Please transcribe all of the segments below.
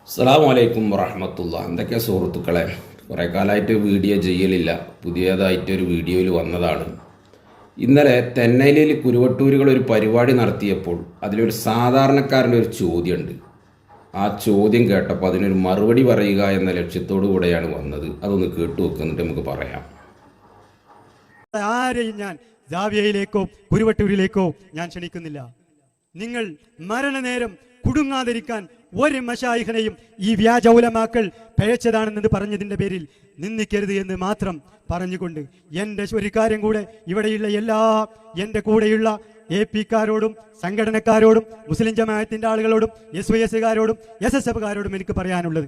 അസ്സലാമു വറഹ്മത്തുള്ളാഹി. എന്തൊക്കെ സുഹൃത്തുക്കളെ, കുറേ കാലമായിട്ട് വീഡിയോ ചെയ്യലില്ല. പുതിയതായിട്ടൊരു വീഡിയോയിൽ വന്നതാണ്. ഇന്നലെ തെന്നൈലിൽ കുരുവട്ടൂരുകൾ ഒരു പരിപാടി നടത്തിയപ്പോൾ അതിലൊരു സാധാരണക്കാരൻ്റെ ഒരു ചോദ്യമുണ്ട്. ആ ചോദ്യം കേട്ടപ്പോൾ അതിനൊരു മറുപടി പറയുക എന്ന ലക്ഷ്യത്തോടു കൂടെയാണ് വന്നത്. അതൊന്ന് കേട്ടു വെക്കുന്നിട്ട് നമുക്ക് പറയാം. ആരെയും ഞാൻ ജാവിയയിലേക്കോ കുരുവട്ടൂരിലേക്കോ ഞാൻ ക്ഷണിക്കുന്നില്ല. നിങ്ങൾ മരണനേരം കുടുങ്ങാതിരിക്കാൻ ഒരു മശായിഖനെയും ഈ വ്യാജ ഉലമാക്കൾ പിഴച്ചതാണെന്ന് പറഞ്ഞതിൻ്റെ പേരിൽ നിന്ദിക്കരുത് എന്ന് മാത്രം പറഞ്ഞുകൊണ്ട് എൻ്റെ ഒരു കാര്യം കൂടെ ഇവിടെയുള്ള എല്ലാ എൻ്റെ കൂടെയുള്ള AP-കാരോടും സംഘടനക്കാരോടും മുസ്ലിം ജമാഅത്തിൻ്റെ ആളുകളോടും SYS-കാരോടും SSF-കാരോടും എനിക്ക് പറയാനുള്ളത്,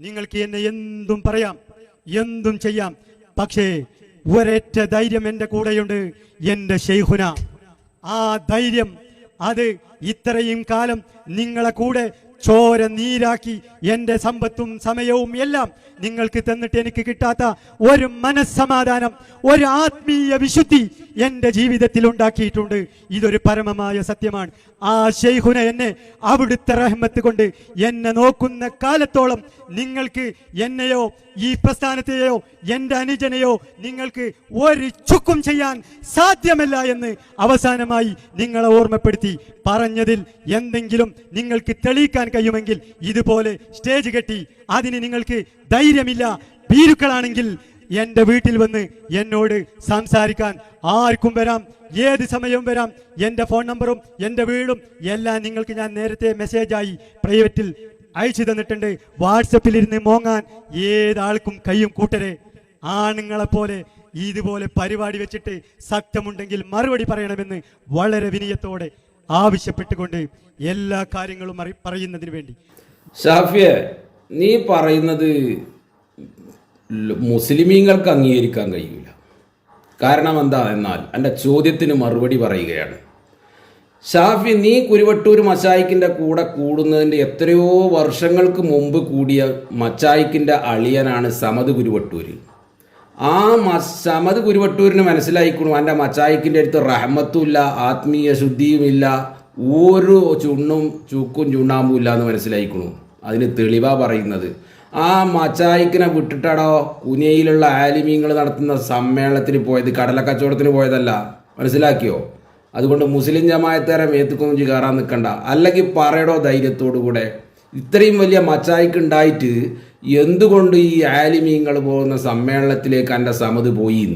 നിങ്ങൾക്ക് എന്നെ എന്തും പറയാം, എന്തും ചെയ്യാം, പക്ഷേ ഒരൊറ്റ ധൈര്യം എൻ്റെ കൂടെയുണ്ട്, എൻ്റെ ശൈഖുന. ആ ധൈര്യം അത് ഇത്രയും കാലം നിങ്ങളെ കൂടെ ചോര നീരാക്കി എൻ്റെ സമ്പത്തും സമയവും എല്ലാം നിങ്ങൾക്ക് തന്നിട്ട് എനിക്ക് കിട്ടാത്ത ഒരു മനസ്സമാധാനം, ഒരു ആത്മീയ വിശുദ്ധി എൻ്റെ ജീവിതത്തിൽ ഉണ്ടാക്കിയിട്ടുണ്ട്. ഇതൊരു പരമമായ സത്യമാണ്. ആ ശൈഖുന എന്നെ അവിടുത്തെ റഹ്മത്ത് കൊണ്ട് എന്നെ നോക്കുന്ന കാലത്തോളം നിങ്ങൾക്ക് എന്നെയോ ഈ പ്രസ്ഥാനത്തെയോ എൻ്റെ അനുജനെയോ നിങ്ങൾക്ക് ഒരു ചുക്കും ചെയ്യാൻ സാധ്യമല്ല എന്ന് അവസാനമായി നിങ്ങളെ ഓർമ്മപ്പെടുത്തി പറഞ്ഞതിൽ എന്തെങ്കിലും നിങ്ങൾക്ക് തെളിയിക്കാൻ കഴിയുമെങ്കിൽ ഇതുപോലെ സ്റ്റേജ് കെട്ടി അതിന് നിങ്ങൾക്ക് ധൈര്യമില്ല, ഭീരുക്കളാണെങ്കിൽ എൻ്റെ വീട്ടിൽ വന്ന് എന്നോട് സംസാരിക്കാൻ ആർക്കും വരാം, ഏത് സമയവും വരാം. എൻ്റെ ഫോൺ നമ്പറും എൻ്റെ വീടും എല്ലാം നിങ്ങൾക്ക് ഞാൻ നേരത്തെ മെസ്സേജായി പ്രൈവറ്റിൽ അയച്ചു തന്നിട്ടുണ്ട്. വാട്സപ്പിൽ ഇരുന്ന് മോങ്ങാൻ ഏതാൾക്കും കയ്യും കൂട്ടരെ. ആണുങ്ങളെപ്പോലെ ഇതുപോലെ പരിപാടി വെച്ചിട്ട് സത്യമുണ്ടെങ്കിൽ മറുപടി പറയണമെന്ന് വളരെ വിനയത്തോടെ ആവശ്യപ്പെട്ടുകൊണ്ട് എല്ലാ കാര്യങ്ങളും പറയുന്നതിന് വേണ്ടി. ഷാഫിയെ, നീ പറയുന്നത് മുസ്ലിമീങ്ങൾക്ക് അംഗീകരിക്കാൻ കഴിയില്ല. കാരണം എന്താ എന്നാൽ എൻ്റെ ചോദ്യത്തിന് മറുപടി പറയുകയാണ്. ഷാഫി, നീ കുരുവട്ടൂർ മശായിക്കിൻ്റെ കൂടെ കൂടുന്നതിൻ്റെ എത്രയോ വർഷങ്ങൾക്ക് മുമ്പ് കൂടിയ മച്ചായിക്കിൻ്റെ അളിയനാണ് സമദ് കുരുവട്ടൂർ. ആ സമദ് കുരുവട്ടൂരിന് മനസ്സിലായിക്കണു എൻ്റെ മച്ചായിക്കിൻ്റെ അടുത്ത് റഹ്മത്തുമില്ല, ആത്മീയ ശുദ്ധിയുമില്ല, ഒരു ചുക്കും ചുണ്ണാമ്പും ഇല്ല എന്ന് മനസ്സിലായിക്കണു. അതിന് തെളിവാ പറയുന്നത്. ആ മച്ചായിക്കിനെ വിട്ടിട്ടാടോ കുനിയയിലുള്ള ആലിമീങ്ങൾ നടത്തുന്ന സമ്മേളനത്തിന് പോയത്, കടലക്കച്ചവടത്തിന് പോയതല്ല. മനസ്സിലാക്കിയോ? അതുകൊണ്ട് മുസ്ലിം ജമാഅത്തേരെ മേത്തുക്കൊന്നും കയറാൻ നിൽക്കണ്ട. അല്ലെങ്കിൽ പറയടോ ധൈര്യത്തോടു കൂടെ, ഇത്രയും വലിയ മച്ചായിക്ക് ഉണ്ടായിട്ട് എന്തുകൊണ്ട് ഈ ആലിമീങ്ങൾ പോകുന്ന സമ്മേളനത്തിലേക്ക് എൻ്റെ സമത് പോയി?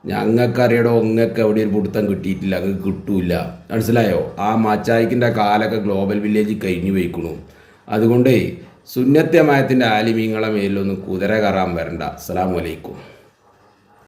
ഞങ്ങൾക്കറിയടോ, നിങ്ങൾക്ക് എവിടെ ഒരു പിടുത്തം കിട്ടിയിട്ടില്ല, അങ്ങ് കിട്ടൂല. മനസ്സിലായോ? ആ മച്ചായിക്കിൻ്റെ കാലൊക്കെ ഗ്ലോബൽ വില്ലേജ് കഴിഞ്ഞു പോയിക്കണു. അതുകൊണ്ട് സുന്നത്ത് ജമാഅത്തിൻ്റെ ആലിമീങ്ങളെ മേലൊന്നും കുതിര കയറാൻ വരണ്ട. അസ്സലാമു അലൈക്കും.